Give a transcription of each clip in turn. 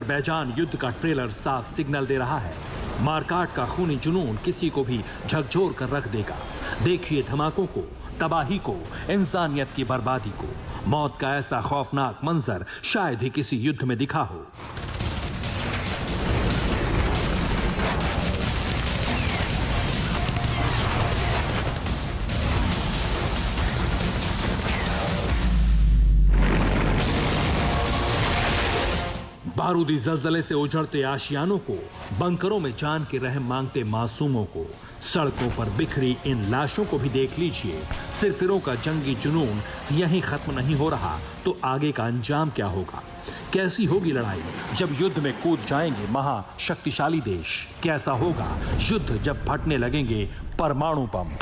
Azerbaijan युद्ध का trailer साफ सिग्नल दे रहा है। मारकाट का खूनी जुनून किसी को भी झकझोर कर रख देगा। देखिए धमाकों को, तबाही को, इंसानियत की बर्बादी को। मौत का ऐसा खौफनाक मंजर शायद ही किसी युद्ध में दिखा हो। बारूदी जलजले से उजड़ते आशियानों को, बंकरों में जान के रहम मांगते मासूमों को, सड़कों पर बिखरी इन लाशों को भी देख लीजिए। सिरफिरों का जंगी जुनून यहीं खत्म नहीं हो रहा तो आगे का अंजाम क्या होगा? कैसी होगी लड़ाई जब युद्ध में कूद जाएंगे महाशक्तिशाली देश? कैसा होगा युद्ध जब फटने लगेंगे परमाणु बम?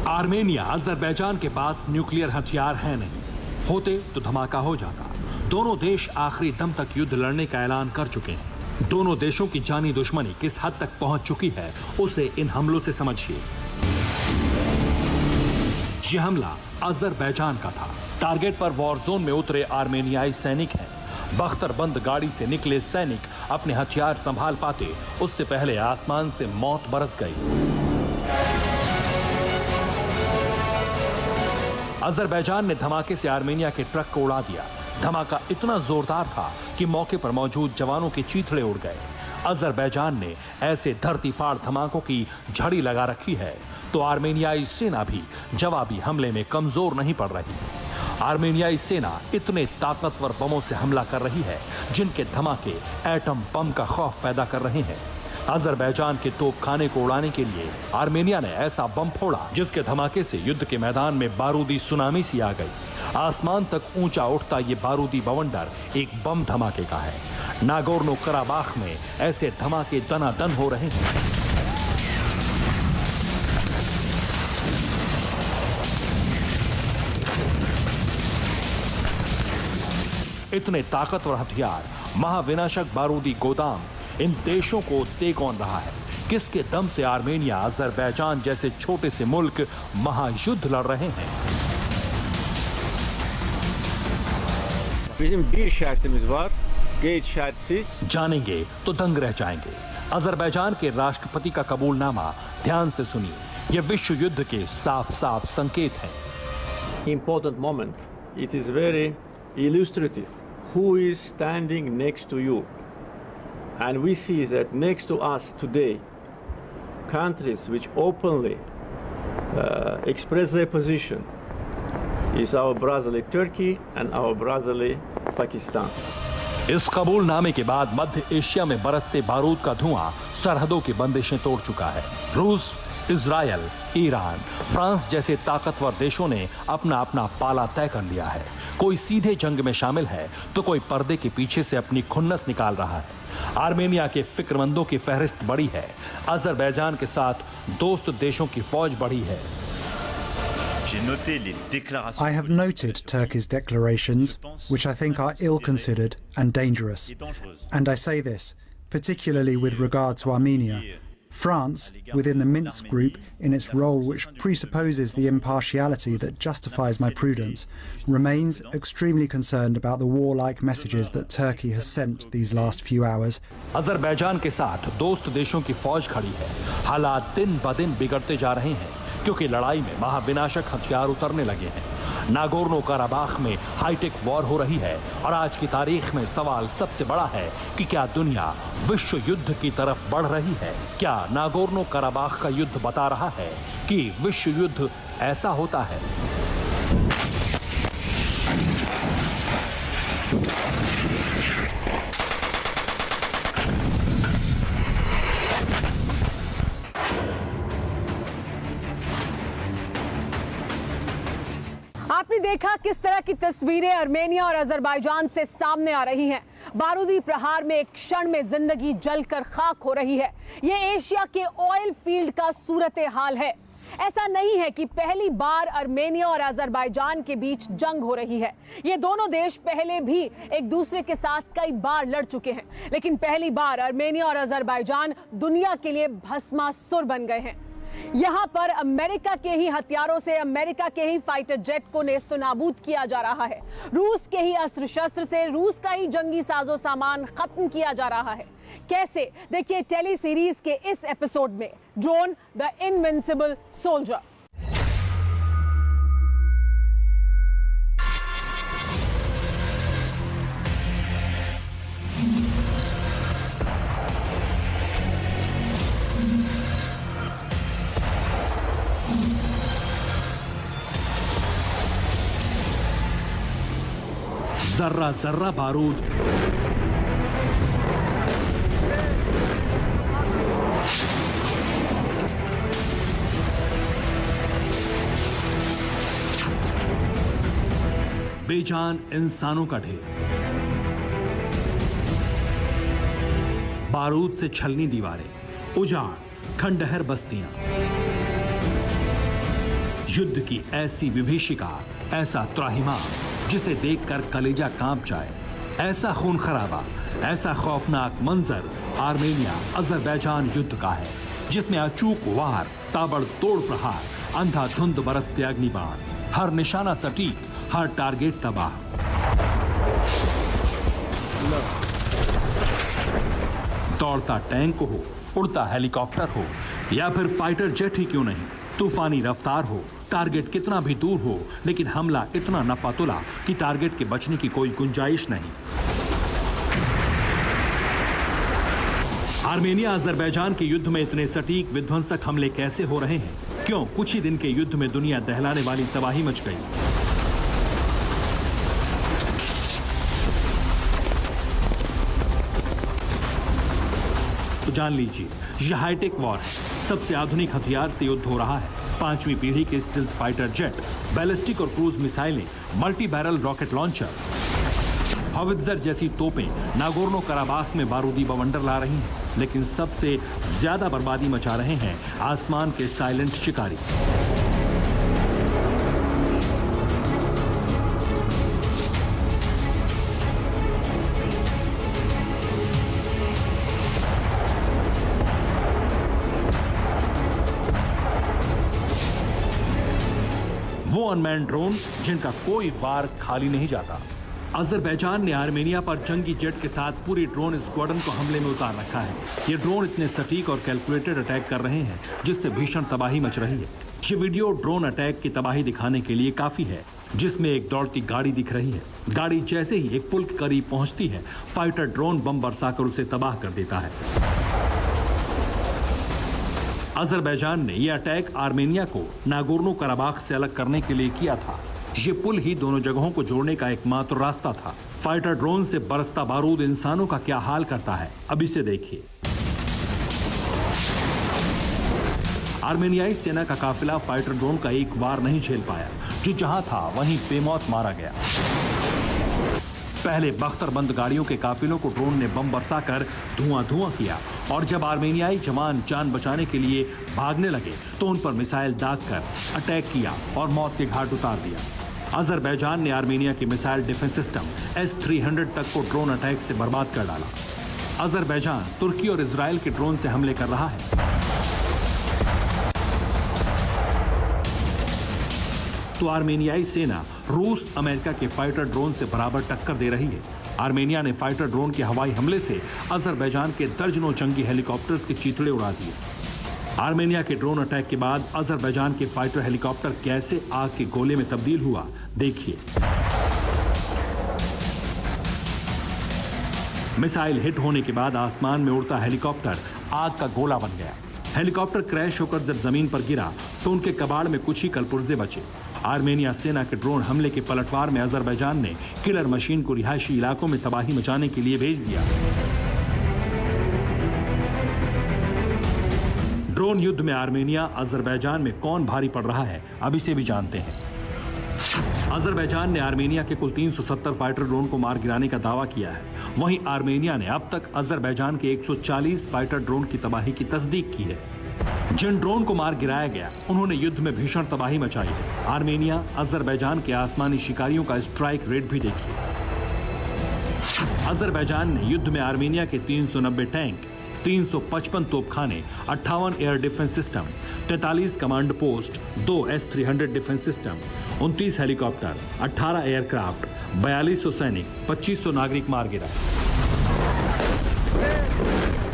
आर्मेनिया, अजरबैजान के पास न्यूक्लियर हथियार है नहीं। होते तो धमाका हो जाता। दोनों देश आखिरी दम तक युद्ध लड़ने का ऐलान कर चुके हैं। दोनों देशों की जानी दुश्मनी किस हद तक पहुंच चुकी है उसे इन हमलों से समझिए। यह हमला अजरबैजान का था। टारगेट पर वॉर जोन में उतरे आर्मेनियाई सैनिक हैं। बख्तरबंद गाड़ी से निकले सैनिक अपने हथियार संभाल पाते उससे पहले आसमान से मौत बरस गई। अजरबैजान ने धमाके से आर्मेनिया के ट्रक को उड़ा दिया। धमाका इतना जोरदार था कि मौके पर मौजूद जवानों के चीथड़े उड़ गए। अजरबैजान ने ऐसे धरती फाड़ धमाकों की झड़ी लगा रखी है तो आर्मेनियाई सेना भी जवाबी हमले में कमजोर नहीं पड़ रही। आर्मेनियाई सेना इतने ताकतवर बमों से हमला कर रही है जिनके धमाके एटम बम का खौफ पैदा कर रहे हैं। अजरबैजान के तोपखाने को उड़ाने के लिए आर्मेनिया ने ऐसा बम फोड़ा जिसके धमाके से युद्ध के मैदान में बारूदी सुनामी सी आ गई। आसमान तक ऊंचा उठता ये बारूदी बवंडर एक बम धमाके का है। नागोर्नो कराबाख में ऐसे धमाके दनादन हो रहे हैं। इतने ताकतवर हथियार, महाविनाशक बारूदी गोदाम इन देशों को दे कौन रहा है? किसके दम से आर्मेनिया, अजरबैजान जैसे छोटे से मुल्क महायुद्ध लड़ रहे हैं? जानेंगे तो दंग रह जाएंगे। अजरबैजान के राष्ट्रपति का कबूलनामा ध्यान से सुनिए। यह विश्व युद्ध के साफ साफ संकेत हैं। Important moment. It is very illustrative. Who is standing next to you? And we see that next to us today, countries which openly express their position is our brotherly Turkey and our brotherly Pakistan. इस कबूलनामे के बाद मध्य Asia में बरसते बारूद का धुआं सरहदों की बंदिशें तोड़ चुका है। रूस, इजरायल, ईरान, फ्रांस जैसे ताकतवर देशों ने अपना अपना पाला तय कर लिया है। कोई सीधे जंग में शामिल है तो कोई पर्दे के पीछे से अपनी खुन्नस निकाल रहा है। आर्मेनिया के फिक्रमंदों की फहरिस्त बड़ी है। अजरबैजान के साथ दोस्त देशों की फौज बढ़ी है। I have noted Turkey's declarations, which I think are ill-considered and dangerous. And I say this, particularly with regard to Armenia. France, within the Minsk group, in its role which presupposes the impartiality that justifies my prudence, remains extremely concerned about the warlike messages that Turkey has sent these last few hours. Azerbaijan के साथ दोस्त देशों की फौज खड़ी है। हालात दिन ब दिन बिगड़ते जा रहे हैं क्योंकि लड़ाई में महाविनाशक हथियार उतरने लगे हैं। नागोर्नो कराबाख में हाईटेक वॉर हो रही है और आज की तारीख में सवाल सबसे बड़ा है कि क्या दुनिया विश्व युद्ध की तरफ बढ़ रही है? क्या नागोर्नो कराबाख का युद्ध बता रहा है कि विश्व युद्ध ऐसा होता है? आपने देखा किस तरह की तस्वीरें आर्मेनिया और अजरबैजान से सामने आ रही हैं। बारूदी प्रहार में एक क्षण में जिंदगी जलकर खाक हो रही है। यह एशिया के ऑयल फील्ड का सूरत हाल है। ऐसा नहीं है कि पहली बार आर्मेनिया और अजरबैजान के बीच जंग हो रही है। ये दोनों देश पहले भी एक दूसरे के साथ कई बार लड़ चुके हैं, लेकिन पहली बार आर्मेनिया और अजरबैजान दुनिया के लिए भस्मासुर बन गए हैं। यहां पर अमेरिका के ही हथियारों से, अमेरिका के ही फाइटर जेट को नेस्तनाबूद किया जा रहा है। रूस के ही अस्त्र शस्त्र से रूस का ही जंगी साजो सामान खत्म किया जा रहा है। कैसे? देखिए टेली सीरीज के इस एपिसोड में, ड्रोन द इनविंसिबल सोल्जर। जर्रा जर्रा बारूद, बेजान इंसानों का ढेर, बारूद से छलनी दीवारें, उजाड़, खंडहर बस्तियां, युद्ध की ऐसी विभीषिका, ऐसा त्राहिमाम जिसे देखकर कलेजा कांप जाए। ऐसा खून खराबा, ऐसा खौफनाक मंजर आर्मेनिया अजरबैजान युद्ध का है, जिसमें अचूक वार, ताबड़तोड़ प्रहार, अंधाधुंध बरसते अग्निबाण, हर निशाना सटीक, हर टारगेट तबाह। दौड़ता टैंक हो, उड़ता हेलीकॉप्टर हो, या फिर फाइटर जेट ही क्यों नहीं, तूफानी रफ्तार हो, टारगेट कितना भी दूर हो, लेकिन हमला इतना नपातुला कि टारगेट के बचने की कोई गुंजाइश नहीं। आर्मेनिया अजरबैजान के युद्ध में इतने सटीक विध्वंसक हमले कैसे हो रहे हैं? क्यों कुछ ही दिन के युद्ध में दुनिया दहलाने वाली तबाही मच गई? तो जान लीजिए, यह हाईटेक वॉर है। सबसे आधुनिक हथियार से युद्ध हो रहा है। 5वीं पीढ़ी के स्टील्थ फाइटर जेट, बैलिस्टिक और क्रूज मिसाइलें, multi barrel rocket launcher, howitzer जैसी तोपें नागोर्नो कराबाख में बारूदी बवंडर ला रही हैं। लेकिन सबसे ज्यादा बर्बादी मचा रहे हैं आसमान के साइलेंट शिकारी। वो अनमैन्ड ड्रोन जिनका कोई वार खाली नहीं जाता। अजरबैजान ने आर्मेनिया पर जंगी जेट के साथ पूरी ड्रोन स्क्वाड्रन को हमले में उतार रखा है। ये ड्रोन इतने सटीक और कैलकुलेटेड अटैक कर रहे हैं जिससे भीषण तबाही मच रही है। ये वीडियो ड्रोन अटैक की तबाही दिखाने के लिए काफी है, जिसमें एक दौड़ती गाड़ी दिख रही है। गाड़ी जैसे ही एक पुल के करीब पहुंचती है, फाइटर ड्रोन बम बरसाकर उसे तबाह कर देता है। अजरबैजान ने यह अटैक आर्मेनिया को नागोर्नो कराबाख से अलग करने के लिए किया था। ये पुल ही दोनों जगहों को जोड़ने का एकमात्र रास्ता था। फाइटर ड्रोन से बरसता बारूद इंसानों का क्या हाल करता है, अब इसे देखिए। आर्मेनियाई सेना का काफिला फाइटर ड्रोन का एक वार नहीं झेल पाया। जो जहां था वहीं बेमौत मारा गया। पहले बख्तरबंद गाड़ियों के काफिलों को ड्रोन ने बम बरसाकर धुआं धुआं किया, और जब आर्मेनियाई जवान जान बचाने के लिए भागने लगे तो उन पर मिसाइल दागकर अटैक किया और मौत के घाट उतार दिया। अजरबैजान ने आर्मेनिया के मिसाइल डिफेंस सिस्टम S-300 तक को ड्रोन अटैक से बर्बाद कर डाला। अजरबैजान तुर्की और इजराइल के ड्रोन से हमले कर रहा है। तो आर्मेनियाई सेना रूस अमेरिका के फाइटर ड्रोन से बराबर टक्कर दे रही है। आर्मेनिया ने फाइटर ड्रोन के हवाई हमले से अजरबैजान के दर्जनों जंगी हेलीकॉप्टर्स के चीथड़े उड़ा दिए। आर्मेनिया के ड्रोन अटैक के बाद अजरबैजान के फाइटर हेलीकॉप्टर कैसे आग के गोले में तब्दील हुआ, देखिए। मिसाइल हिट होने के बाद आसमान में उड़ता हेलीकॉप्टर आग का गोला बन गया। हेलीकॉप्टर क्रैश होकर जब जमीन पर गिरा तो उनके कबाड़ में कुछ ही कलपुर्जे बचे। आर्मेनिया सेना के ड्रोन हमले के पलटवार में अजरबैजान ने किलर मशीन को रिहायशी इलाकों में तबाही मचाने के लिए भेज दिया। ड्रोन युद्ध में आर्मेनिया अजरबैजान में कौन भारी पड़ रहा है, अब इसे भी जानते हैं। अजरबैजान ने आर्मेनिया के कुल 370 फाइटर ड्रोन को मार गिराने का दावा किया है। वहीं आर्मेनिया ने अब तक अजरबैजान के 140 फाइटर ड्रोन की तबाही की तस्दीक की है। जिन ड्रोन को मार गिराया गया उन्होंने युद्ध में भीषण तबाही मचाई है। आर्मेनिया अजरबैजान के आसमानी शिकारियों का स्ट्राइक रेट भी देखिए। अजरबैजान ने युद्ध में आर्मेनिया के 390 tank, 355 तोपखाने, 58 air defence system, 43 command post, 2 S-300 defence system, 29 helicopter, 18 aircraft, 4200 सैनिक, 2500 नागरिक मार गिरा।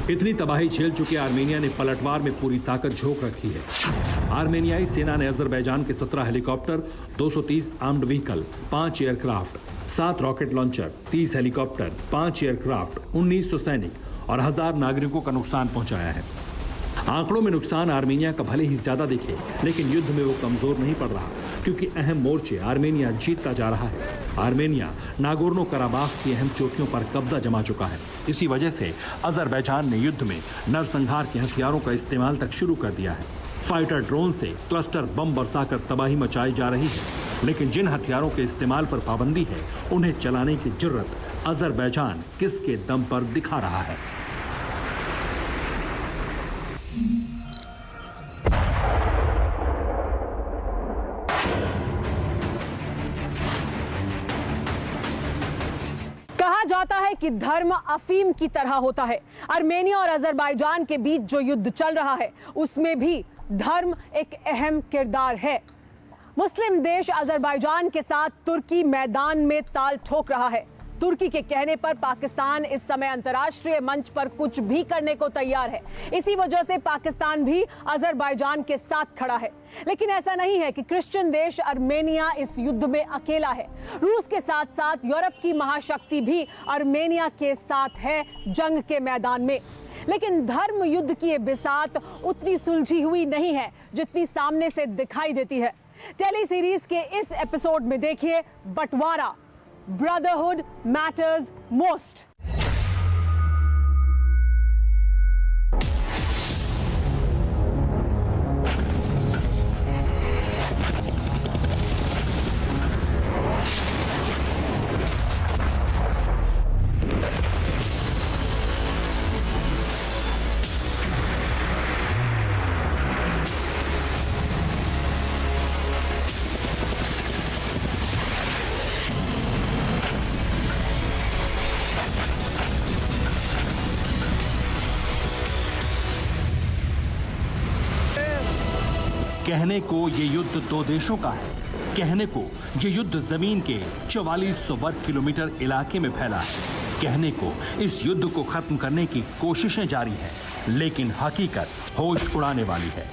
इतनी तबाही झेल चुके आर्मेनिया ने पलटवार में पूरी ताकत झोंक रखी है। आर्मेनियाई सेना ने अजरबैजान के 17 helicopter, 230 armed vehicle, 5 aircraft, 7 rocket launcher, 30 helicopter, 5 aircraft, 1900 सैनिक और 1000 नागरिकों का नुकसान पहुंचाया है। आंकड़ों में नुकसान आर्मेनिया का भले ही ज्यादा दिखे, लेकिन युद्ध में वो कमजोर नहीं पड़ रहा, क्योंकि अहम मोर्चे आर्मेनिया जीतता जा रहा है। आर्मेनिया नागोर्नो कराबाख की अहम चोटियों पर कब्जा जमा चुका है। इसी वजह से अजरबैजान ने युद्ध में नरसंहार के हथियारों का इस्तेमाल तक शुरू कर दिया है। फाइटर ड्रोन से क्लस्टर बम बरसाकर तबाही मचाई जा रही है, लेकिन जिन हथियारों के इस्तेमाल पर पाबंदी है, उन्हें चलाने की जुर्रत अजरबैजान किसके दम पर दिखा रहा है। जाता है कि धर्म अफीम की तरह होता है। आर्मेनिया और अजरबैजान के बीच जो युद्ध चल रहा है, उसमें भी धर्म एक अहम किरदार है। मुस्लिम देश अजरबैजान के साथ तुर्की मैदान में ताल ठोक रहा है। तुर्की के कहने पर पाकिस्तान इस समय अंतर्राष्ट्रीय मंच पर कुछ भी करने को तैयार है। इसी वजह से पाकिस्तान भी अजरबैजान के साथ खड़ा है। लेकिन ऐसा नहीं है कि क्रिश्चियन देश आर्मेनिया इस युद्ध में अकेला है। रूस के साथ साथ यूरोप की महाशक्ति भी आर्मेनिया के साथ है जंग के मैदान में। लेकिन धर्म युद्ध की ये बिसात उतनी सुलझी हुई नहीं है जितनी सामने से दिखाई देती है। टेली सीरीज के इस एपिसोड में देखिए बंटवारा, Brotherhood matters most. कहने को ये युद्ध दो देशों का है। कहने को ये युद्ध जमीन के 4400 वर्ग किलोमीटर इलाके में फैला है। कहने को इस युद्ध को खत्म करने की कोशिशें जारी हैं, लेकिन हकीकत होश उड़ाने वाली है।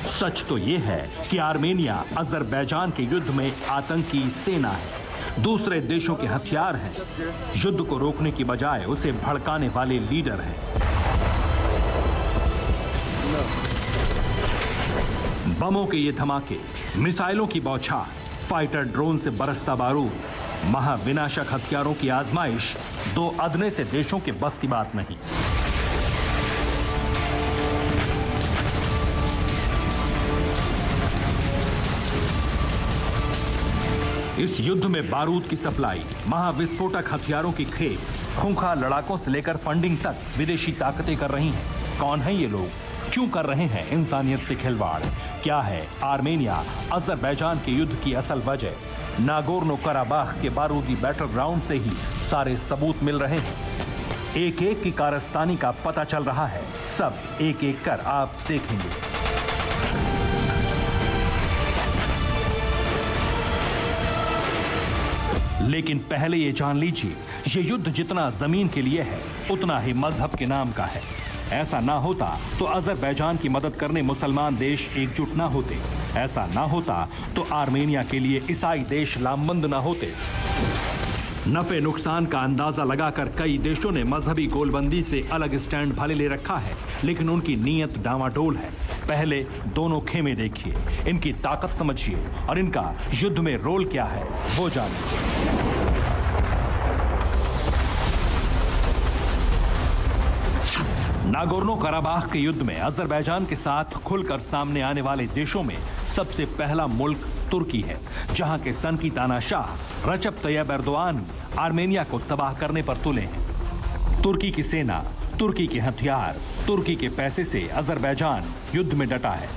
सच तो ये है कि आर्मेनिया अजरबैजान के युद्ध में आतंकी सेना है, दूसरे देशों के हथियार हैं। युद्ध को रोकने की बजाय उसे भड़काने वाले लीडर हैं। बमों के ये धमाके, मिसाइलों की बौछार, फाइटर ड्रोन से बरसता बारूद, महाविनाशक हथियारों की आजमाइश दो अदने से देशों के बस की बात नहीं। इस युद्ध में बारूद की सप्लाई, महाविस्फोटक हथियारों की खेप, खूंखार लड़ाकों से लेकर फंडिंग तक विदेशी ताकतें कर रही हैं। कौन है ये लोग? क्यों कर रहे हैं इंसानियत से खिलवाड़? क्या है आर्मेनिया अजरबैजान के युद्ध की असल वजह? नागोर्नो कराबाख के बारूदी बैटल ग्राउंड से ही सारे सबूत मिल रहे हैं। एक एक की कारस्तानी का पता चल रहा है। सब एक एक कर आप देखेंगे। लेकिन पहले ये जान लीजिए, ये युद्ध जितना जमीन के लिए है, उतना ही मजहब के नाम का है। ऐसा ना होता तो अजरबैजान की मदद करने मुसलमान देश एकजुट ना होते। ऐसा ना होता तो आर्मेनिया के लिए ईसाई देश लामबंद ना होते। नफे नुकसान का अंदाजा लगाकर कई देशों ने मजहबी गोलबंदी से अलग स्टैंड भले ले रखा है, लेकिन उनकी नीयत डामाडोल है। पहले दोनों खेमे देखिए, इनकी ताकत समझिए और इनका युद्ध में रोल क्या है वो जानिए। नागोर्नो कराबाख के युद्ध में अजरबैजान के साथ खुलकर सामने आने वाले देशों में सबसे पहला मुल्क तुर्की है, जहां के सन की तानाशाह रजब तैयब एर्दोआन आर्मेनिया को तबाह करने पर तुले हैं। तुर्की की सेना, तुर्की के हथियार, तुर्की के पैसे से अजरबैजान युद्ध में डटा है।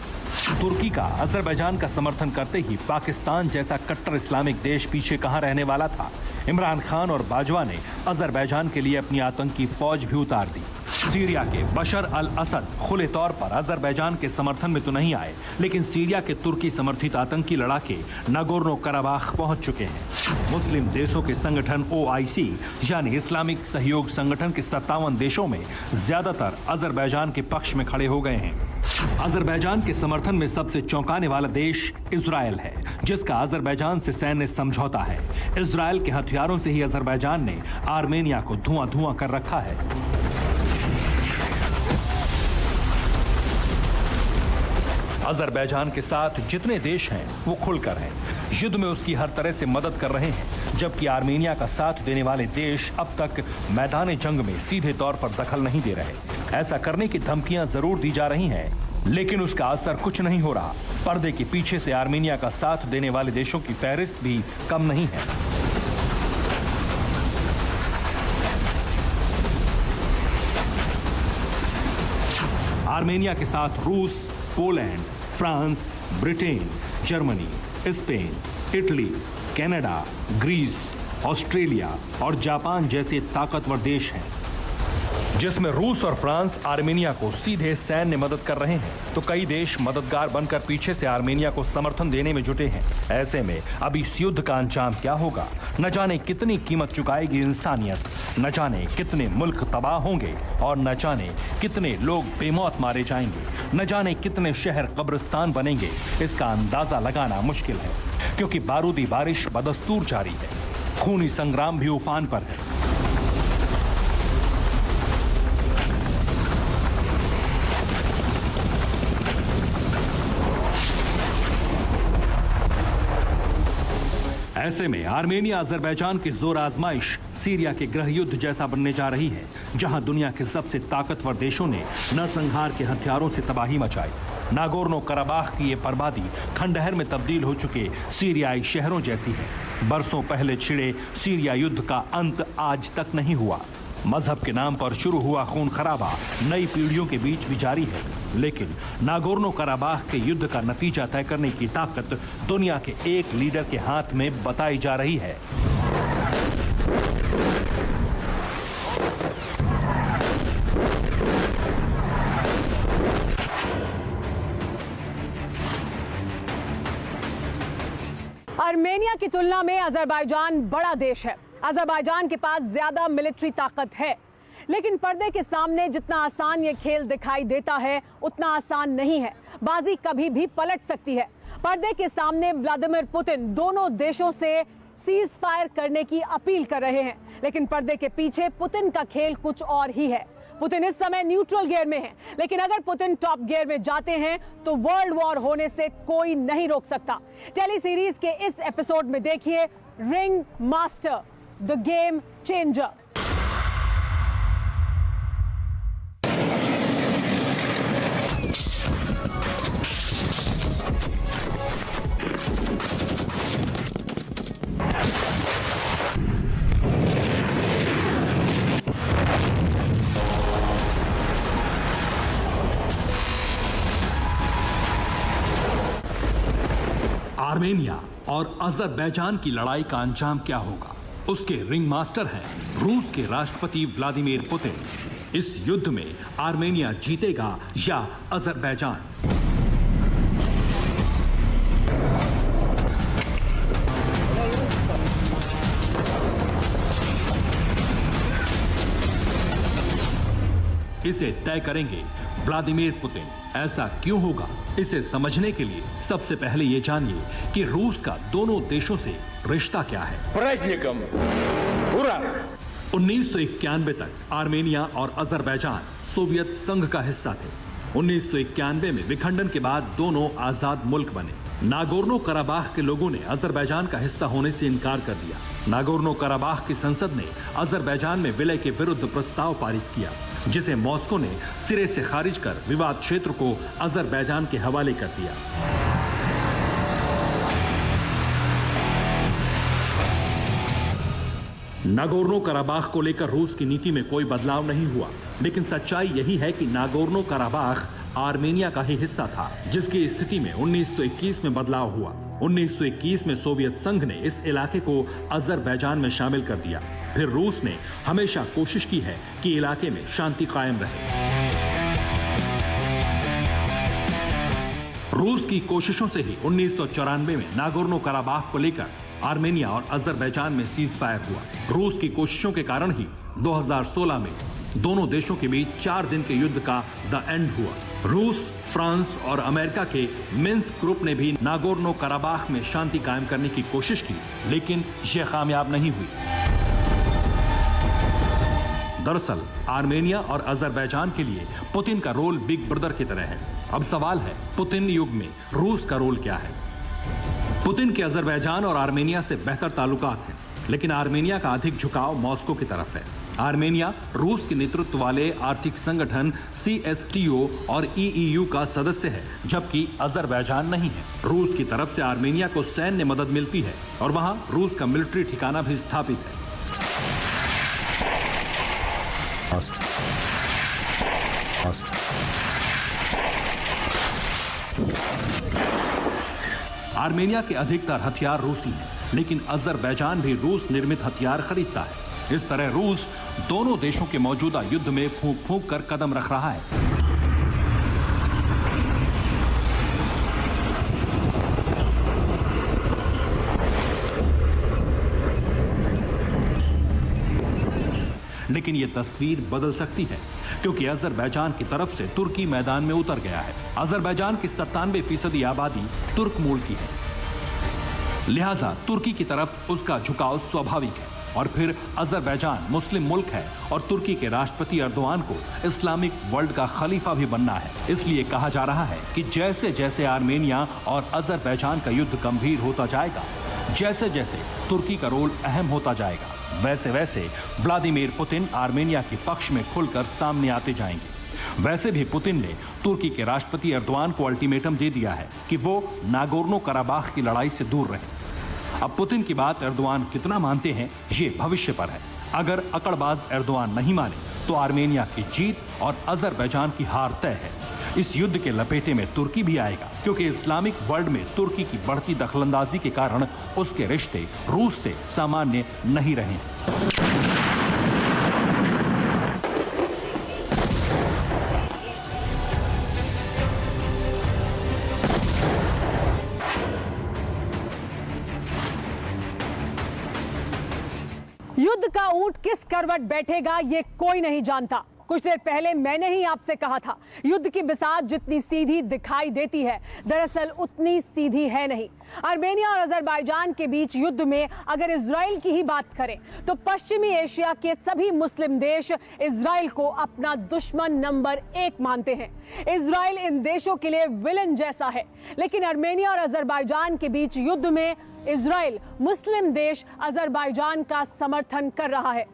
तुर्की का अजरबैजान का समर्थन करते ही पाकिस्तान जैसा कट्टर इस्लामिक देश पीछे कहां रहने वाला था। इमरान खान और बाजवा ने अजरबैजान के लिए अपनी आतंकी फौज भी उतार दी। सीरिया के बशर अल असद खुले तौर पर अजरबैजान के समर्थन में तो नहीं आए, लेकिन सीरिया के तुर्की समर्थित आतंकी लड़ाके नागोर्नो कराबाख पहुंच चुके हैं। मुस्लिम देशों के संगठन OIC यानी इस्लामिक सहयोग संगठन के 57 देशों में ज्यादातर अजरबैजान के पक्ष में खड़े हो गए हैं। अजरबैजान के समर्थन में सबसे चौंकाने वाला देश इजरायल है, जिसका अजरबैजान से सैन्य समझौता है। इजरायल के हथियारों से ही अजरबैजान ने आर्मेनिया को धुआं कर रखा है। अजरबैजान के साथ जितने देश हैं वो खुलकर हैं, युद्ध में उसकी हर तरह से मदद कर रहे हैं, जबकि आर्मेनिया का साथ देने वाले देश अब तक मैदान जंग में सीधे तौर पर दखल नहीं दे रहे। ऐसा करने की धमकियां जरूर दी जा रही हैं, लेकिन उसका असर कुछ नहीं हो रहा। पर्दे के पीछे से आर्मेनिया का साथ देने वाले देशों की फहरिस्त भी कम नहीं है। आर्मेनिया के साथ रूस, Poland, France, Britain, Germany, Spain, Italy, Canada, Greece, Australia और जापान जैसे ताकतवर देश हैं। जिसमें रूस और फ्रांस आर्मेनिया को सीधे सैन्य मदद कर रहे हैं, तो कई देश मददगार बनकर पीछे से आर्मेनिया को समर्थन देने में जुटे हैं। ऐसे में अब इस युद्ध का अंजाम क्या होगा? न जाने कितनी कीमत चुकाएगी इंसानियत, न जाने कितने मुल्क तबाह होंगे और न जाने कितने लोग बेमौत मारे जाएंगे, न जाने कितने शहर कब्रिस्तान बनेंगे। इसका अंदाजा लगाना मुश्किल है, क्योंकि बारूदी बारिश बदस्तूर जारी है, खूनी संग्राम भी उफान पर है। ऐसे में आर्मेनिया अजरबैजान की जोर आजमाइश सीरिया के गृह युद्ध जैसा बनने जा रही है, जहां दुनिया के सबसे ताकतवर देशों ने नरसंहार के हथियारों से तबाही मचाई। नागोर्नो कराबाख की ये बर्बादी खंडहर में तब्दील हो चुके सीरियाई शहरों जैसी है। बरसों पहले छिड़े सीरिया युद्ध का अंत आज तक नहीं हुआ। मजहब के नाम पर शुरू हुआ खून खराबा नई पीढ़ियों के बीच भी जारी है, लेकिन नागोर्नो कराबाख के युद्ध का नतीजा तय करने की ताकत दुनिया के एक लीडर के हाथ में बताई जा रही है। आर्मेनिया की तुलना में अजरबैजान बड़ा देश है। अजरबैजान के पास ज्यादा मिलिट्री ताकत है, लेकिन पर्दे के सामने जितना आसान ये खेल दिखाई देता है उतना आसान नहीं है। बाजी कभी भी पलट सकती है। पर्दे के सामने व्लादिमीर पुतिन दोनों देशों से सीज फायर करने की अपील कर रहे हैं, लेकिन पर्दे के पीछे पुतिन का खेल कुछ और ही है। पुतिन इस समय न्यूट्रल गियर में है, लेकिन अगर पुतिन टॉप गियर में जाते हैं तो वर्ल्ड वॉर होने से कोई नहीं रोक सकता। टेली सीरीज के इस एपिसोड में देखिए ring master, the game changer. Armenia और अजरबैजान की लड़ाई का अंजाम क्या होगा? उसके रिंग मास्टर हैं रूस के राष्ट्रपति व्लादिमीर पुतिन। इस युद्ध में आर्मेनिया जीतेगा या अजरबैजान? इसे तय करेंगे व्लादिमीर पुतिन। ऐसा क्यों होगा? इसे समझने के लिए सबसे पहले ये जानिए कि रूस का दोनों देशों से रिश्ता क्या है। 1991 तक आर्मेनिया और अजरबैजान सोवियत संघ का हिस्सा थे। 1991 में विखंडन के बाद दोनों आजाद मुल्क बने। नागोर्नो कराबाख के लोगों ने अजरबैजान का हिस्सा होने से इनकार कर दिया। नागोर्नो कराबाख की संसद ने अजरबैजान में विलय के विरुद्ध प्रस्ताव पारित किया, जिसे मॉस्को ने सिरे से खारिज कर विवाद क्षेत्र को अजरबैजान के हवाले कर दिया। नागोर्नो कराबाख को लेकर रूस की नीति में कोई बदलाव नहीं हुआ, लेकिन सच्चाई यही है कि नागोर्नो कराबाख आर्मेनिया का ही हिस्सा था, जिसकी स्थिति में 1921 में बदलाव हुआ। 1921 में सोवियत संघ ने इस इलाके को अजरबैजान में शामिल कर दिया। फिर रूस ने हमेशा कोशिश की है कि इलाके में शांति कायम रहे। रूस की कोशिशों से ही 1994 में नागोर्नो कराबाख को लेकर आर्मेनिया और अजरबैजान में सीज फायर हुआ। रूस की कोशिशों के कारण ही 2016 में दोनों देशों के बीच 4 दिन के युद्ध का द एंड हुआ। रूस, फ्रांस और अमेरिका के मिन्स्क ग्रुप ने भी नागोर्नो कराबाख में शांति कायम करने की कोशिश की, लेकिन यह कामयाब नहीं हुई। दरअसल आर्मेनिया और अजरबैजान के लिए पुतिन का रोल बिग ब्रदर की तरह है। अब सवाल है, पुतिन युग में रूस का रोल क्या है? पुतिन के अजरबैजान और आर्मेनिया से बेहतर ताल्लुकात हैं, लेकिन आर्मेनिया का अधिक झुकाव मॉस्को की तरफ है। आर्मेनिया रूस के नेतृत्व वाले आर्थिक संगठन CSTO और EU का सदस्य है, जबकि अजरबैजान नहीं है। रूस की तरफ से आर्मेनिया को सैन्य मदद मिलती है और वहां रूस का मिलिट्री ठिकाना भी स्थापित है। आर्मेनिया के अधिकतर हथियार रूसी हैं, लेकिन अजरबैजान भी रूस निर्मित हथियार खरीदता है। इस तरह रूस दोनों देशों के मौजूदा युद्ध में फूंक फूंक कर कदम रख रहा है। लेकिन यह तस्वीर बदल सकती है, क्योंकि अजरबैजान की तरफ से तुर्की मैदान में उतर गया है। अजरबैजान की 97% आबादी तुर्क मूल की है, लिहाजा तुर्की की तरफ उसका झुकाव स्वाभाविक है। और फिर अजरबैजान मुस्लिम मुल्क है और तुर्की के राष्ट्रपति एर्दोआन को इस्लामिक वर्ल्ड का खलीफा भी बनना है। इसलिए कहा जा रहा है कि जैसे जैसे आर्मेनिया और अजरबैजान का युद्ध गंभीर होता जाएगा, जैसे जैसे तुर्की का रोल अहम होता जाएगा, वैसे वैसे व्लादिमीर पुतिन आर्मेनिया के पक्ष में खुलकर सामने आते जाएंगे। वैसे भी पुतिन ने तुर्की के राष्ट्रपति एर्दोआन को अल्टीमेटम दे दिया है कि वो नागोर्नो कराबाख की लड़ाई से दूर रहे। अब पुतिन की बात एर्दोआन कितना मानते हैं, ये भविष्य पर है। अगर अकड़बाज एर्दोआन नहीं माने तो आर्मेनिया की जीत और अजरबैजान की हार तय है। इस युद्ध के लपेटे में तुर्की भी आएगा, क्योंकि इस्लामिक वर्ल्ड में तुर्की की बढ़ती दखलंदाजी के कारण उसके रिश्ते रूस से सामान्य नहीं रहे। युद्ध का ऊंट किस करवट बैठेगा ये कोई नहीं जानता। कुछ देर पहले मैंने ही आपसे कहा था, युद्ध की बिसात जितनी सीधी दिखाई देती है, दरअसल उतनी सीधी है नहीं। आर्मेनिया और अजरबैजान के बीच युद्ध में अगर इजराइल की ही बात करें तो पश्चिमी एशिया के सभी मुस्लिम देश इजराइल को अपना दुश्मन नंबर 1 मानते हैं। इजराइल इन देशों के लिए विलन जैसा है, लेकिन आर्मेनिया और अजरबैजान के बीच युद्ध में इजराइल मुस्लिम देश अजरबैजान का समर्थन कर रहा है।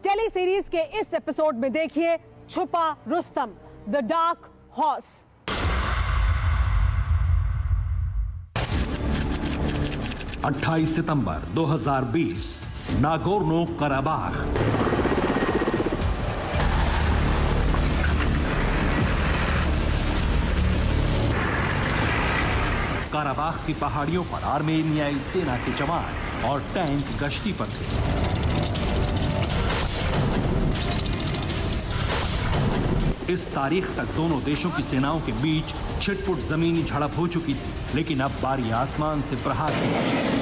टेली सीरीज के इस एपिसोड में देखिए छुपा रुस्तम, द डार्क हॉर्स। अट्ठाईस सितंबर 2020, नागोर्नो कराबाख। कराबाख की पहाड़ियों पर आर्मेनियाई सेना के जवान और टैंक गश्ती पर थे। इस तारीख तक दोनों देशों की सेनाओं के बीच छिटपुट जमीनी झड़प हो चुकी थी, लेकिन अब बारी आसमान से प्रहार की।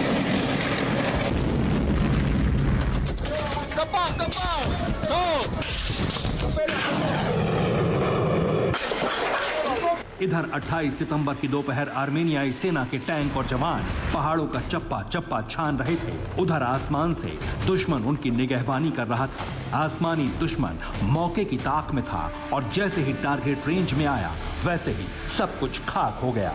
इधर 28 सितंबर की दोपहर आर्मेनियाई सेना के टैंक और जवान पहाड़ों का चप्पा चप्पा छान रहे थे। उधर आसमान से दुश्मन उनकी निगहबानी कर रहा था। आसमानी दुश्मन मौके की ताक में था और जैसे ही टारगेट रेंज में आया, वैसे ही सब कुछ खाक हो गया।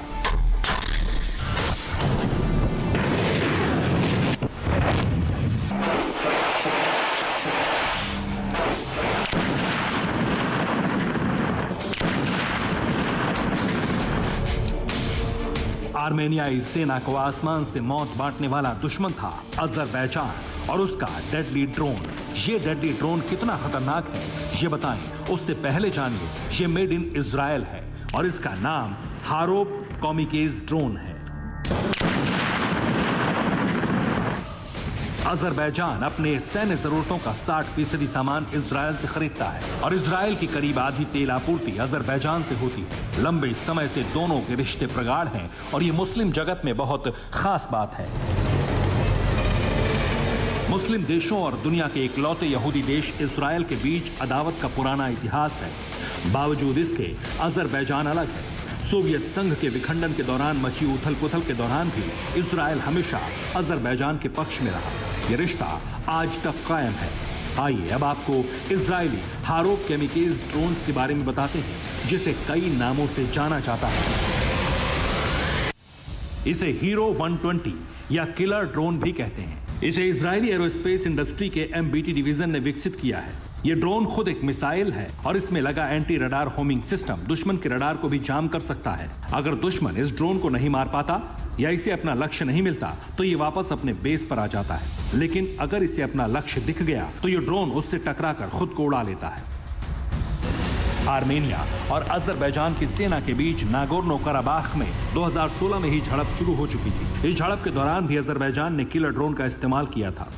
आर्मेनियाई सेना को आसमान से मौत बांटने वाला दुश्मन था अजरबैजान और उसका डेडली ड्रोन। ये डेडली ड्रोन कितना खतरनाक है ये बताएं, उससे पहले जानिए ये मेड इन इजराइल है। और इसका नाम हारोप कामिकेज ड्रोन है। अजरबैजान अपने सैन्य जरूरतों का 60% सामान इजरायल से खरीदता है और इजरायल की करीब आधी तेल आपूर्ति अजरबैजान से होती है। लंबे समय से दोनों के रिश्ते प्रगाढ़ हैं और ये मुस्लिम जगत में बहुत खास बात है। मुस्लिम देशों और दुनिया के इकलौते यहूदी देश इजरायल के बीच अदावत का पुराना इतिहास है। बावजूद इसके अजरबैजान अलग है। सोवियत संघ के विखंडन के दौरान मची उथल पुथल के दौरान भी इजरायल हमेशा अजरबैजान के पक्ष में रहा। यह रिश्ता आज तक कायम है। आइए अब आपको इजरायली हारोप कामिकेज ड्रोन्स के बारे में बताते हैं, जिसे कई नामों से जाना जाता है। इसे हीरो 120 या किलर ड्रोन भी कहते हैं। इसे इजरायली एरोस्पेस इंडस्ट्री के MBT डिवीजन ने विकसित किया है। यह ड्रोन खुद एक मिसाइल है और इसमें लगा एंटी रडार होमिंग सिस्टम दुश्मन के रडार को भी जाम कर सकता है। अगर दुश्मन इस ड्रोन को नहीं मार पाता या इसे अपना लक्ष्य नहीं मिलता तो ये वापस अपने बेस पर आ जाता है। लेकिन अगर इसे अपना लक्ष्य दिख गया तो ये ड्रोन उससे टकराकर खुद को उड़ा लेता है। आर्मेनिया और अजरबैजान की सेना के बीच नागोर्नो कराबाख में 2016 में ही झड़प शुरू हो चुकी थी। इस झड़प के दौरान भी अजरबैजान ने किलर ड्रोन का इस्तेमाल किया था।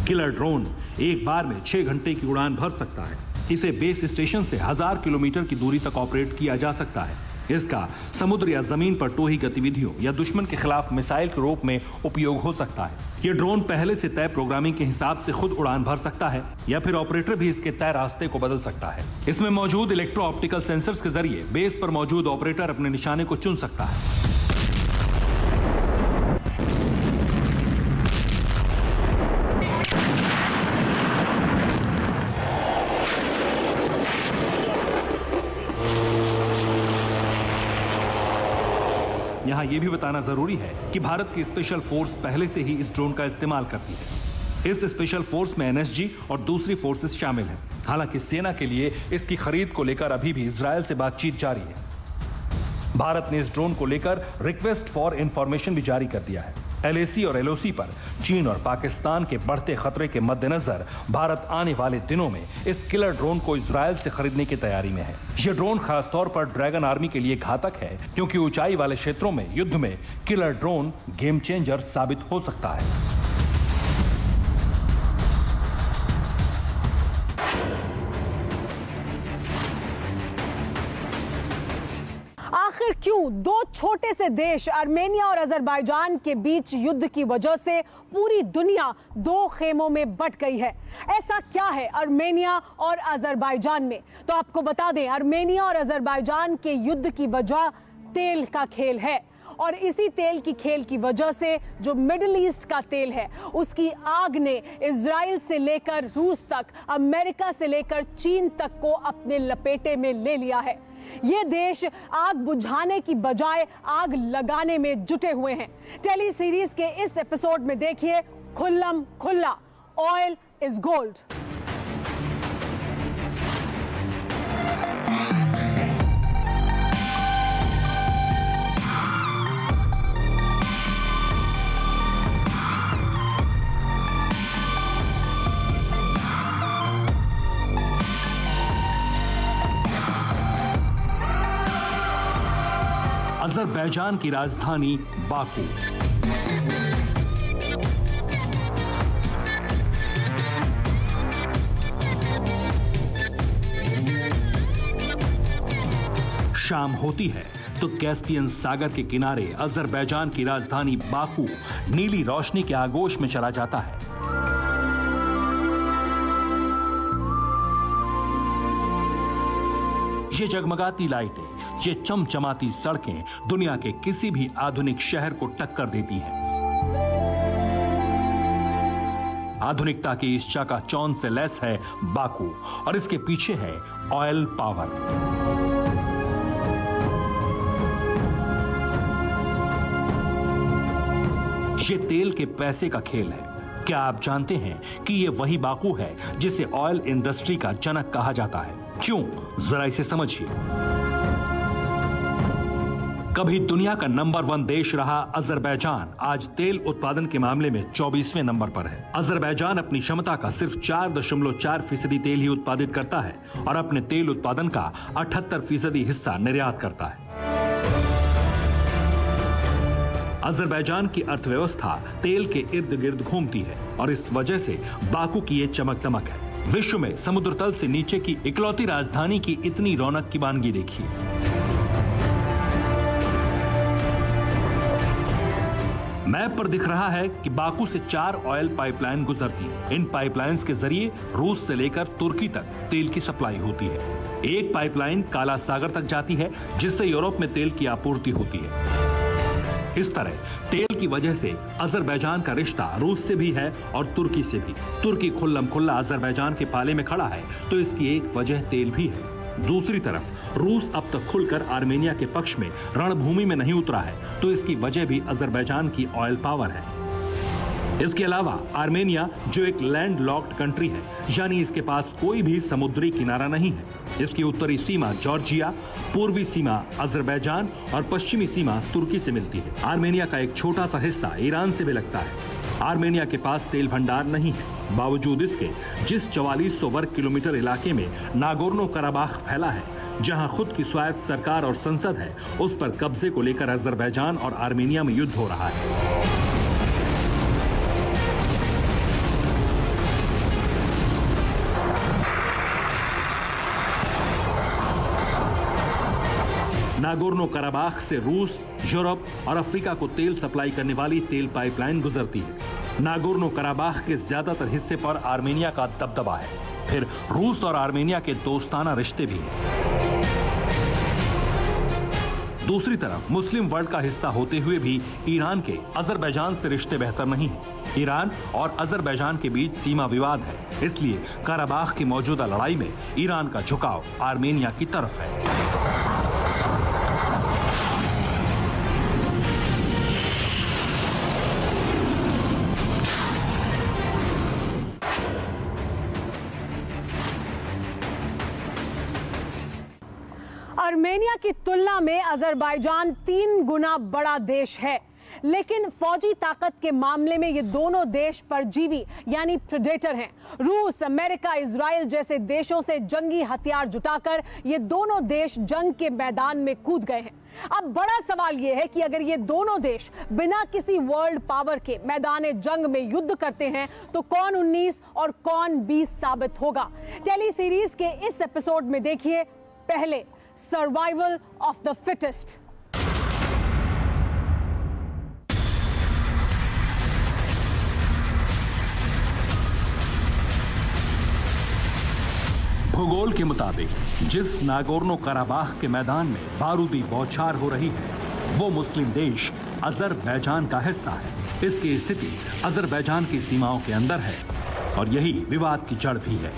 किलर ड्रोन एक बार में 6 घंटे की उड़ान भर सकता है। इसे बेस स्टेशन से 1000 किलोमीटर की दूरी तक ऑपरेट किया जा सकता है। इसका समुद्र या जमीन पर टोही गतिविधियों या दुश्मन के खिलाफ मिसाइल के रूप में उपयोग हो सकता है। यह ड्रोन पहले से तय प्रोग्रामिंग के हिसाब से खुद उड़ान भर सकता है या फिर ऑपरेटर भी इसके तय रास्ते को बदल सकता है। इसमें मौजूद इलेक्ट्रो ऑप्टिकल सेंसर्स के जरिए बेस पर मौजूद ऑपरेटर अपने निशाने को चुन सकता है। यहां यह भी बताना जरूरी है कि भारत की स्पेशल फोर्स पहले से ही इस ड्रोन का इस्तेमाल करती है। इस स्पेशल फोर्स में NSG और दूसरी फोर्सेस शामिल हैं। हालांकि सेना के लिए इसकी खरीद को लेकर अभी भी इजरायल से बातचीत जारी है। भारत ने इस ड्रोन को लेकर रिक्वेस्ट फॉर इंफॉर्मेशन भी जारी कर दिया है। LAC और LOC पर चीन और पाकिस्तान के बढ़ते खतरे के मद्देनजर भारत आने वाले दिनों में इस किलर ड्रोन को इजरायल से खरीदने की तैयारी में है। यह ड्रोन खासतौर पर ड्रैगन आर्मी के लिए घातक है, क्योंकि ऊंचाई वाले क्षेत्रों में युद्ध में किलर ड्रोन गेम चेंजर साबित हो सकता है। आखिर क्यों दो छोटे से देश आर्मेनिया और अजरबैजान के बीच युद्ध की वजह से पूरी दुनिया दो खेमों में बंट गई है? ऐसा क्या है आर्मेनिया और अजरबैजान में? तो आपको बता दें, आर्मेनिया और अजरबैजान के युद्ध की वजह तेल का खेल है और इसी तेल की खेल की वजह से जो मिडिल ईस्ट का तेल है उसकी आग ने इजराइल से लेकर रूस तक, अमेरिका से लेकर चीन तक को अपने लपेटे में ले लिया है। ये देश आग बुझाने की बजाय आग लगाने में जुटे हुए हैं। टेली सीरीज के इस एपिसोड में देखिए खुल्लम खुल्ला, ऑयल इज गोल्ड। अजरबैजान की राजधानी बाकू। शाम होती है तो कैस्पियन सागर के किनारे अजरबैजान की राजधानी बाकू नीली रोशनी के आगोश में चला जाता है। ये जगमगाती लाइटें, ये चमचमाती सड़कें दुनिया के किसी भी आधुनिक शहर को टक्कर देती हैं। आधुनिकता की इस चकाचौंध से लैस है बाकू और इसके पीछे है ऑयल पावर। ये तेल के पैसे का खेल है। क्या आप जानते हैं कि ये वही बाकू है जिसे ऑयल इंडस्ट्री का जनक कहा जाता है? क्यों, जरा इसे समझिए। कभी दुनिया का नंबर 1 देश रहा अजरबैजान आज तेल उत्पादन के मामले में 24वें नंबर पर है। अजरबैजान अपनी क्षमता का सिर्फ 4.4% तेल ही उत्पादित करता है और अपने तेल उत्पादन का 78% हिस्सा निर्यात करता है। अजरबैजान की अर्थव्यवस्था तेल के इर्द गिर्द घूमती है और इस वजह से बाकू की ये चमक दमक है। विश्व में समुद्र तल से नीचे की इकलौती राजधानी की इतनी रौनक की वानगी देखिए। मैप पर दिख रहा है कि बाकू से 4 ऑयल पाइपलाइन गुजरती है। इन पाइपलाइंस के जरिए रूस से लेकर तुर्की तक तेल की सप्लाई होती है। एक पाइपलाइन काला सागर तक जाती है जिससे यूरोप में तेल की आपूर्ति होती है। इस तरह तेल की वजह से अजरबैजान का रिश्ता रूस से भी है और तुर्की से भी। तुर्की खुल्लम खुल्ला अजरबैजान के पाले में खड़ा है तो इसकी एक वजह तेल भी है। दूसरी तरफ रूस अब तक खुलकर आर्मेनिया के पक्ष में रणभूमि में नहीं उतरा है तो इसकी वजह भी अजरबैजान की ऑयल पावर है। इसके अलावा आर्मेनिया जो एक लैंड लॉक्ड कंट्री है, यानी इसके पास कोई भी समुद्री किनारा नहीं है। इसकी उत्तरी सीमा जॉर्जिया, पूर्वी सीमा अजरबैजान और पश्चिमी सीमा तुर्की से मिलती है। आर्मेनिया का एक छोटा सा हिस्सा ईरान से भी लगता है। आर्मेनिया के पास तेल भंडार नहीं है। बावजूद इसके जिस 4400 वर्ग किलोमीटर इलाके में नागोर्नो कराबाख फैला है, जहां खुद की स्वायत्त सरकार और संसद है, उस पर कब्जे को लेकर अजरबैजान और आर्मेनिया में युद्ध हो रहा है। नागोर्नो कराबाख से रूस, यूरोप और अफ्रीका को तेल सप्लाई करने वाली तेल पाइपलाइन गुजरती है। नागोर्नो कराबाख के ज्यादातर हिस्से पर आर्मेनिया का दबदबा है। फिर रूस और आर्मेनिया के दोस्ताना रिश्ते भी हैं। दूसरी तरफ मुस्लिम वर्ल्ड का हिस्सा होते हुए भी ईरान के अजरबैजान से रिश्ते बेहतर नहीं हैं। ईरान और अजरबैजान के बीच सीमा विवाद है, इसलिए कराबाख की मौजूदा लड़ाई में ईरान का झुकाव आर्मेनिया की तरफ है। आर्मेनिया की तुलना में अजरबैजान 3 गुना बड़ा देश है, लेकिन फौजी ताकत के मामले में ये दोनों देश परजीवी यानी प्रेडेटर हैं। रूस, अमेरिका, इजराइल जैसे देशों से जंगी हथियार जुटाकर ये दोनों देश जंग के मैदान में कूद गए हैं। अब बड़ा सवाल यह है कि अगर ये दोनों देश बिना किसी वर्ल्ड पावर के मैदान जंग में युद्ध करते हैं तो कौन 19 और कौन 20 साबित होगा। टेली सीरीज के इस एपिसोड में देखिए पहले सर्वाइवल ऑफ द फिटेस्ट। भूगोल के मुताबिक जिस नागोर्नो कराबाख के मैदान में बारूदी बौछार हो रही है वो मुस्लिम देश अजरबैजान का हिस्सा है। इसकी स्थिति अजरबैजान की सीमाओं के अंदर है और यही विवाद की जड़ भी है।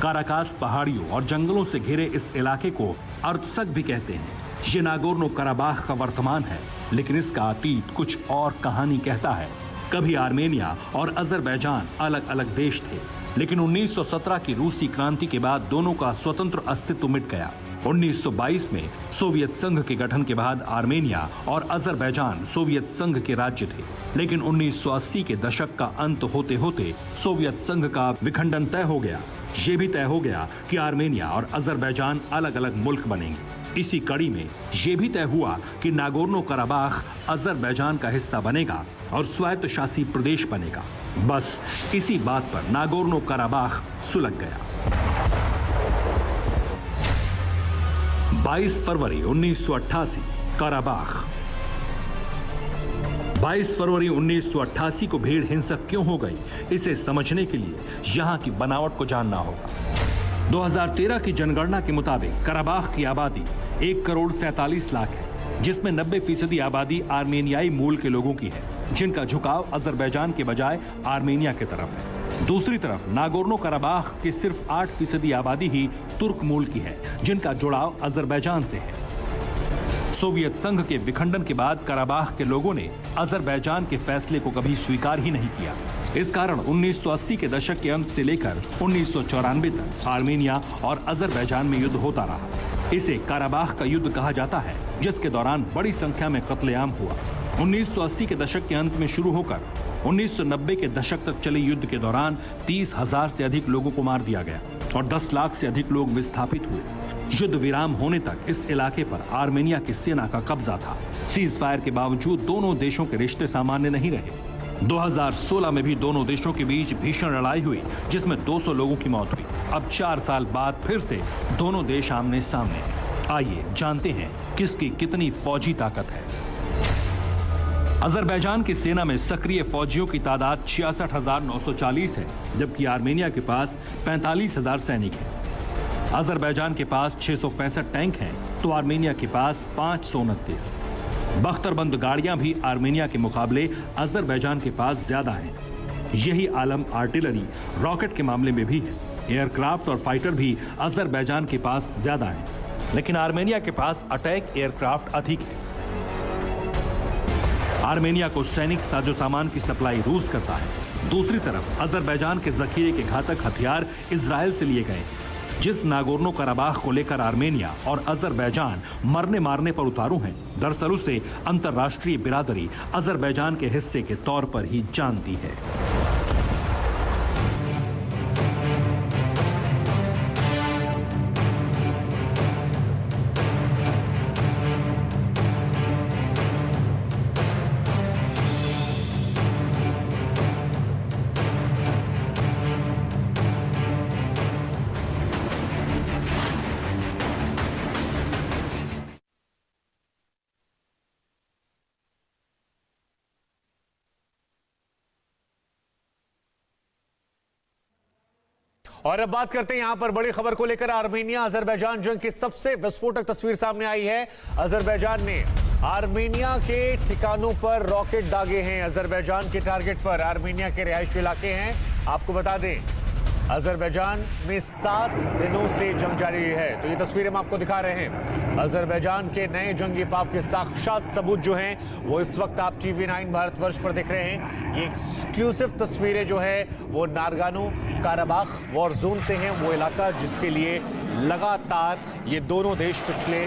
काराकास पहाड़ियों और जंगलों से घिरे इस इलाके को अर्त्सक भी कहते हैं। ये नागोर्नो कराबाख का वर्तमान है, लेकिन इसका अतीत कुछ और कहानी कहता है। कभी आर्मेनिया और अजरबैजान अलग अलग देश थे, लेकिन 1917 की रूसी क्रांति के बाद दोनों का स्वतंत्र अस्तित्व मिट गया। 1922 में सोवियत संघ के गठन के बाद आर्मेनिया और अजरबैजान सोवियत संघ के राज्य थे, लेकिन 1980 के दशक का अंत होते होते सोवियत संघ का विखंडन तय हो गया। ये भी तय हो गया कि आर्मेनिया और अजरबैजान अलग अलग मुल्क बनेंगे। इसी कड़ी में ये भी तय हुआ कि नागोर्नो कराबाख अजरबैजान का हिस्सा बनेगा और स्वायत्त शासी प्रदेश बनेगा। बस इसी बात पर नागोर्नो कराबाख सुलग गया। 22 फरवरी 1988 कराबाख। 22 फरवरी 1988 को भीड़ हिंसक क्यों हो गई, इसे समझने के लिए यहां की बनावट को जानना होगा। 2013 की जनगणना के मुताबिक कराबाख की आबादी 1 करोड़ 47 लाख है, जिसमें 90% आबादी आर्मेनियाई मूल के लोगों की है, जिनका झुकाव अजरबैजान के बजाय आर्मेनिया की तरफ है। दूसरी तरफ नागोर्नो कराबाख की सिर्फ 8% आबादी ही तुर्क मूल की है, जिनका जुड़ाव अजरबैजान से है। सोवियत संघ के विखंडन के बाद कराबाख के लोगों ने अजरबैजान के फैसले को कभी स्वीकार ही नहीं किया। इस कारण 1980 के दशक के अंत से लेकर 1994 तक आर्मेनिया और अजरबैजान में युद्ध होता रहा। इसे कराबाख का युद्ध कहा जाता है, जिसके दौरान बड़ी संख्या में कत्लेआम हुआ। 1980 के दशक के अंत में शुरू होकर 1990 के दशक तक चले युद्ध के दौरान 30,000 से अधिक लोगों को मार दिया गया और 10 लाख से अधिक लोग विस्थापित हुए। युद्ध विराम होने तक इस इलाके पर आर्मेनिया की सेना का कब्जा था। सीज फायर के बावजूद दोनों देशों के रिश्ते सामान्य नहीं रहे। 2016 में भी दोनों देशों के बीच भीषण लड़ाई हुई, जिसमें 200 लोगों की मौत हुई। अब 4 साल बाद फिर से दोनों देश आमने सामने हैं। आइए जानते हैं किसकी कितनी फौजी ताकत है। अजरबैजान की सेना में सक्रिय फौजियों की तादाद 66,940 है, जबकि आर्मेनिया के पास 45,000 सैनिक हैं। अजरबैजान के पास 665 टैंक हैं, तो आर्मेनिया के पास 529। बख्तरबंद गाड़ियां भी आर्मेनिया के मुकाबले अजरबैजान के पास ज्यादा हैं। यही आलम आर्टिलरी, रॉकेट के मामले में भी है। एयरक्राफ्ट और फाइटर भी अजरबैजान के पास ज्यादा हैं, लेकिन आर्मेनिया के पास अटैक एयरक्राफ्ट अधिक है। आर्मेनिया को सैनिक साजो सामान की सप्लाई रूस करता है। दूसरी तरफ अजरबैजान के जखीरे के घातक हथियार इजराइल से लिए गए। जिस नागोर्नो कराबाख को लेकर आर्मेनिया और अजरबैजान मरने मारने पर उतारू हैं, दरअसल उसे अंतर्राष्ट्रीय बिरादरी अजरबैजान के हिस्से के तौर पर ही जानती है। और अब बात करते हैं यहां पर बड़ी खबर को लेकर। आर्मेनिया अजरबैजान जंग की सबसे विस्फोटक तस्वीर सामने आई है। अजरबैजान ने आर्मेनिया के ठिकानों पर रॉकेट दागे हैं। अजरबैजान के टारगेट पर आर्मेनिया के रिहायशी इलाके हैं। आपको बता दें, अजरबैजान में 7 दिनों से जंग जारी है। तो ये तस्वीर हम आपको दिखा रहे हैं। अजरबैजान के नए जंगी पाप के साक्षात सबूत जो हैं वो इस वक्त आप TV9 भारतवर्ष पर दिख रहे हैं। ये एक्सक्लूसिव तस्वीरें जो है वो नारगानो काराबाख वॉर जोन से हैं, वो इलाका जिसके लिए लगातार ये दोनों देश पिछले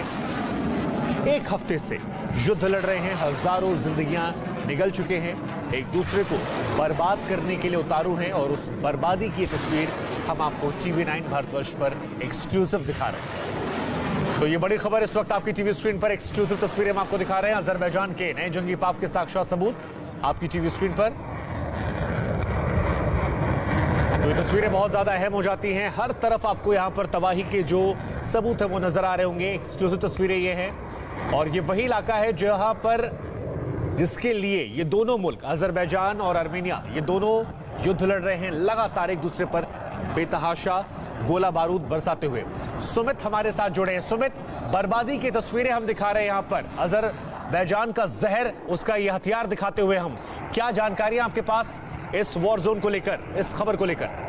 1 हफ्ते से युद्ध लड़ रहे हैं। हजारों जिंदगियां निगल चुके हैं, एक दूसरे को बर्बाद करने के लिए उतारू हैं, और उस बर्बादी की तस्वीर हम आपको TV9 भारतवर्ष पर एक्सक्लूसिव दिखा रहे हैं। तो ये बड़ी खबर इस वक्त आपकी टीवी स्क्रीन पर, एक्सक्लूसिव तस्वीरें हम आपको दिखा रहे हैं। अजरबैजान के नए जंगी पाप के साक्षात सबूत आपकी टीवी स्क्रीन पर। तो ये तस्वीरें बहुत ज्यादा अहम हो जाती हैं। हर तरफ आपको यहाँ पर तबाही के जो सबूत है वो नजर आ रहे होंगे। एक्सक्लूसिव तस्वीरें ये हैं, और ये वही इलाका है जहां पर जिसके लिए ये दोनों मुल्क अजरबैजान और आर्मेनिया ये दोनों युद्ध लड़ रहे हैं, लगातार एक दूसरे पर बेतहाशा गोला बारूद बरसाते हुए। सुमित हमारे साथ जुड़े हैं। सुमित, बर्बादी की तस्वीरें हम दिखा रहे हैं यहाँ पर, अजरबैजान का जहर, उसका ये हथियार दिखाते हुए हम, क्या जानकारियां आपके पास इस वॉर जोन को लेकर, इस खबर को लेकर?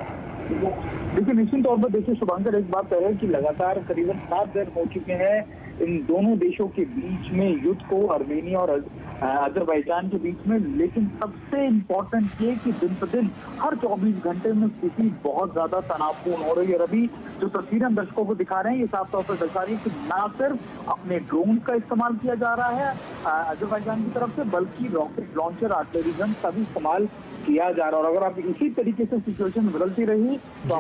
देखिए, निश्चित तौर पर देखिए शुभांकर, एक बात है कि लगातार करीबन 7 दिन हो चुके हैं इन दोनों देशों के बीच में युद्ध को, आर्मेनिया और अजरबैजान के बीच में। लेकिन सबसे इम्पोर्टेंट ये कि दिन प्रतिदिन हर 24 घंटे में स्थिति बहुत ज्यादा तनावपूर्ण हो रही है। और अभी जो तस्वीरें हम दर्शकों को दिखा रहे हैं, ये साफ तौर पर दर्शा रही है कि न सिर्फ अपने ड्रोन का इस्तेमाल किया जा रहा है अजरबैजान की तरफ से, बल्कि रॉकेट लॉन्चर, आर्टिलरी गन का भी इस्तेमाल किया जा रहा है। और अगर आप इसी तरीके से सिचुएशन बदलती रही तो